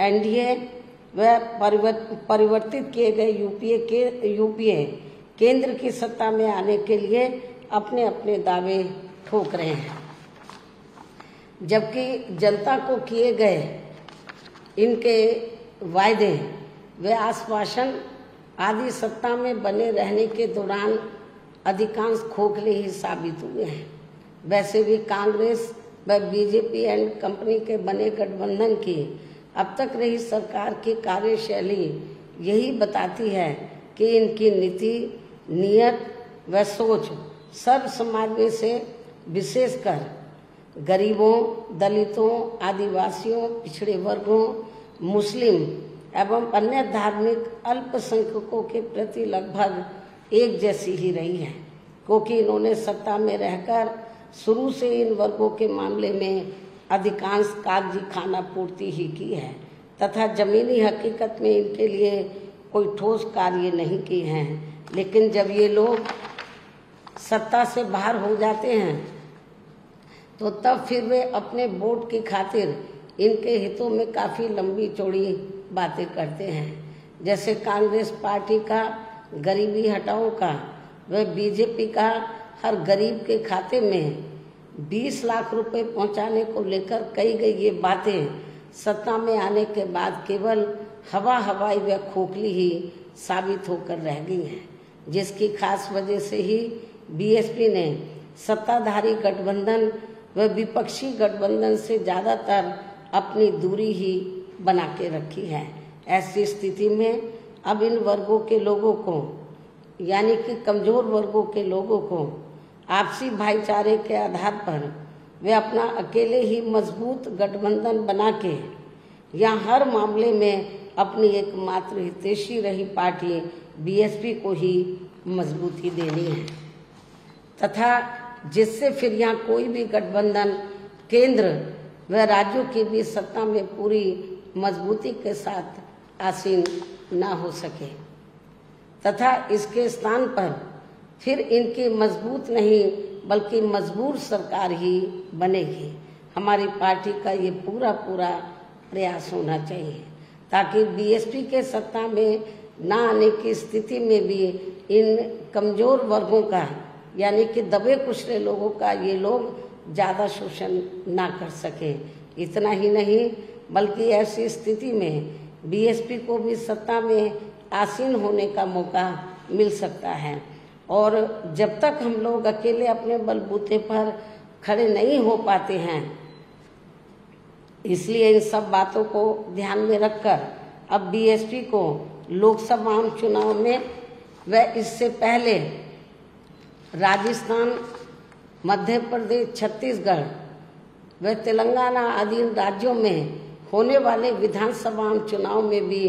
NDA व परिवर्तित किए गए यूपीए केंद्र की सत्ता में आने के लिए अपने अपने दावे ठोक रहे हैं, जबकि जनता को किए गए इनके वायदे व आश्वासन आदि सत्ता में बने रहने के दौरान अधिकांश खोखले ही साबित हुए हैं। वैसे भी कांग्रेस व बीजेपी एंड कंपनी के बने गठबंधन की अब तक रही सरकार की कार्यशैली यही बताती है कि इनकी नीति, नियत व सोच सर्व समाज में से विशेषकर गरीबों, दलितों, आदिवासियों, पिछड़े वर्गों, मुस्लिम एवं अन्य धार्मिक अल्पसंख्यकों के प्रति लगभग एक जैसी ही रही है, क्योंकि इन्होंने सत्ता में रहकर शुरू से इन वर्गों के मामले में अधिकांश कागजी खाना पूर्ति ही की है तथा जमीनी हकीकत में इनके लिए कोई ठोस कार्य नहीं किए हैं। लेकिन जब ये लोग सत्ता से बाहर हो जाते हैं तो तब फिर वे अपने वोट की खातिर इनके हितों में काफ़ी लंबी चौड़ी बातें करते हैं। जैसे कांग्रेस पार्टी का गरीबी हटाओ का व बीजेपी का हर गरीब के खाते में 20 लाख रुपए पहुंचाने को लेकर कही गई ये बातें सत्ता में आने के बाद केवल हवाई व खोखली ही साबित होकर रह गई हैं, जिसकी खास वजह से ही बीएसपी ने सत्ताधारी गठबंधन व विपक्षी गठबंधन से ज़्यादातर अपनी दूरी ही बना के रखी है। ऐसी स्थिति में अब इन वर्गों के लोगों को, यानी कि कमजोर वर्गों के लोगों को आपसी भाईचारे के आधार पर वे अपना अकेले ही मजबूत गठबंधन बना के या हर मामले में अपनी एकमात्र हितैषी रही पार्टी बीएसपी को ही मजबूती देनी है तथा जिससे फिर यहाँ कोई भी गठबंधन केंद्र व राज्यों की भी सत्ता में पूरी मजबूती के साथ आसीन ना हो सके तथा इसके स्थान पर फिर इनकी मजबूत नहीं बल्कि मजबूर सरकार ही बनेगी। हमारी पार्टी का ये पूरा प्रयास होना चाहिए ताकि बीएसपी के सत्ता में ना आने की स्थिति में भी इन कमजोर वर्गों का, यानी कि दबे कुचले लोगों का ये लोग ज़्यादा शोषण ना कर सके। इतना ही नहीं बल्कि ऐसी स्थिति में बीएसपी को भी सत्ता में आसीन होने का मौका मिल सकता है। और जब तक हम लोग अकेले अपने बलबूते पर खड़े नहीं हो पाते हैं, इसलिए इन सब बातों को ध्यान में रखकर अब बीएसपी को लोकसभा चुनाव में व इससे पहले राजस्थान, मध्य प्रदेश, छत्तीसगढ़ व तेलंगाना आदि राज्यों में होने वाले विधानसभा चुनाव में भी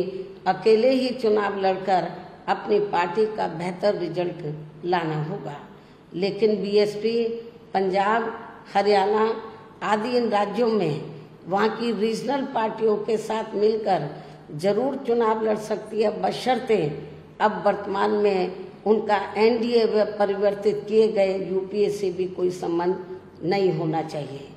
अकेले ही चुनाव लड़कर अपनी पार्टी का बेहतर रिजल्ट लाना होगा। लेकिन बीएसपी पंजाब, हरियाणा आदि इन राज्यों में वहाँ की रीजनल पार्टियों के साथ मिलकर जरूर चुनाव लड़ सकती है, बशर्ते अब वर्तमान में उनका एनडीए व परिवर्तित किए गए यूपीए से भी कोई संबंध नहीं होना चाहिए।